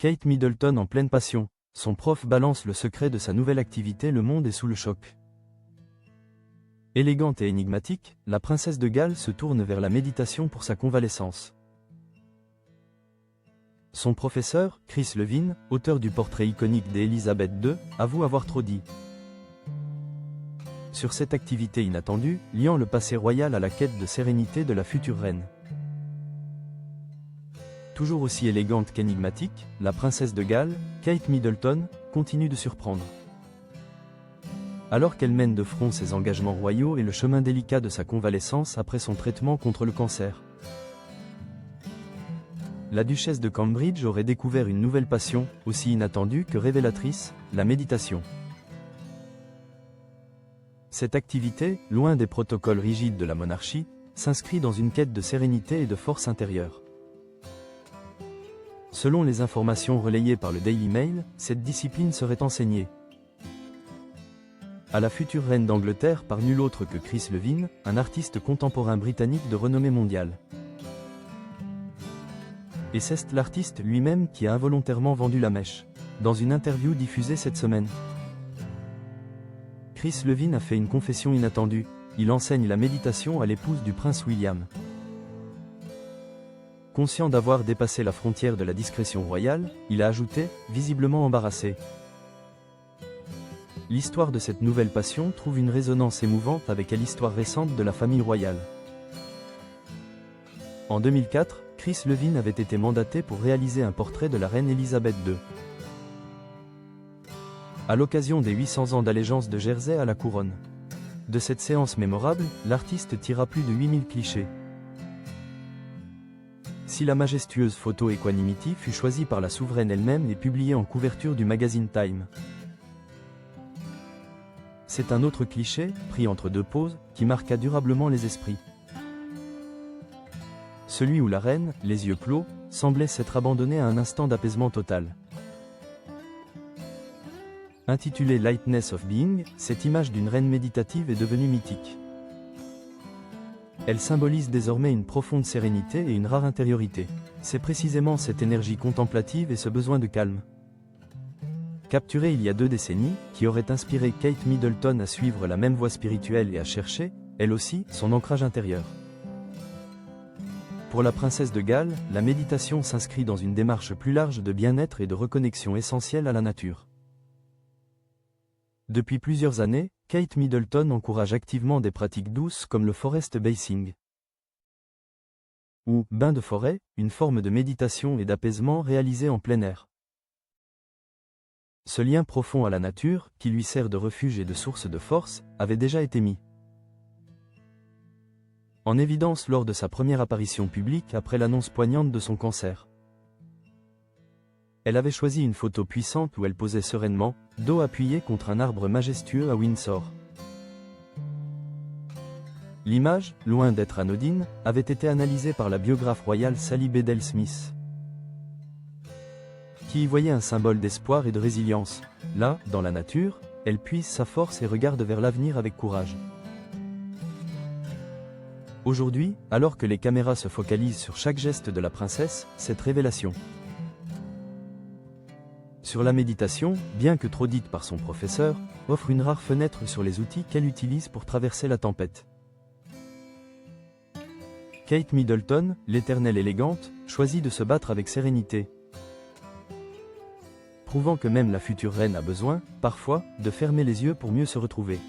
Kate Middleton en pleine passion. Son prof balance le secret de sa nouvelle activité. Le monde est sous le choc. Élégante et énigmatique, la princesse de Galles se tourne vers la méditation pour sa convalescence. Son professeur, Chris Levine, auteur du portrait iconique d'Élisabeth II, avoue avoir trop dit. Sur cette activité inattendue, liant le passé royal à la quête de sérénité de la future reine. Toujours aussi élégante qu'énigmatique, la princesse de Galles, Kate Middleton, continue de surprendre. Alors qu'elle mène de front ses engagements royaux et le chemin délicat de sa convalescence après son traitement contre le cancer. La duchesse de Cambridge aurait découvert une nouvelle passion, aussi inattendue que révélatrice, la méditation. Cette activité, loin des protocoles rigides de la monarchie, s'inscrit dans une quête de sérénité et de force intérieure. Selon les informations relayées par le Daily Mail, cette discipline serait enseignée à la future reine d'Angleterre par nul autre que Chris Levine, un artiste contemporain britannique de renommée mondiale. Et c'est l'artiste lui-même qui a involontairement vendu la mèche. Dans une interview diffusée cette semaine, Chris Levine a fait une confession inattendue. Il enseigne la méditation à l'épouse du prince William. Conscient d'avoir dépassé la frontière de la discrétion royale, il a ajouté, visiblement embarrassé. L'histoire de cette nouvelle passion trouve une résonance émouvante avec l'histoire récente de la famille royale. En 2004, Chris Levine avait été mandaté pour réaliser un portrait de la reine Élisabeth II. À l'occasion des 800 ans d'allégeance de Jersey à la couronne. De cette séance mémorable, l'artiste tira plus de 8000 clichés. Si la majestueuse photo Equanimity fut choisie par la souveraine elle-même et publiée en couverture du magazine Time. C'est un autre cliché, pris entre deux poses, qui marqua durablement les esprits. Celui où la reine, les yeux clos, semblait s'être abandonnée à un instant d'apaisement total. Intitulée Lightness of Being, cette image d'une reine méditative est devenue mythique. Elle symbolise désormais une profonde sérénité et une rare intériorité. C'est précisément cette énergie contemplative et ce besoin de calme, capturé il y a 2 décennies, qui aurait inspiré Kate Middleton à suivre la même voie spirituelle et à chercher, elle aussi, son ancrage intérieur. Pour la princesse de Galles, la méditation s'inscrit dans une démarche plus large de bien-être et de reconnexion essentielle à la nature. Depuis plusieurs années, Kate Middleton encourage activement des pratiques douces comme le forest bathing ou bain de forêt, une forme de méditation et d'apaisement réalisée en plein air. Ce lien profond à la nature, qui lui sert de refuge et de source de force, avait déjà été mis en évidence lors de sa première apparition publique après l'annonce poignante de son cancer. Elle avait choisi une photo puissante où elle posait sereinement, dos appuyé contre un arbre majestueux à Windsor. L'image, loin d'être anodine, avait été analysée par la biographe royale Sally Bedell-Smith, qui y voyait un symbole d'espoir et de résilience. Là, dans la nature, elle puise sa force et regarde vers l'avenir avec courage. Aujourd'hui, alors que les caméras se focalisent sur chaque geste de la princesse, cette révélation sur la méditation, bien que trop dite par son professeur, offre une rare fenêtre sur les outils qu'elle utilise pour traverser la tempête. Kate Middleton, l'éternelle élégante, choisit de se battre avec sérénité, prouvant que même la future reine a besoin, parfois, de fermer les yeux pour mieux se retrouver.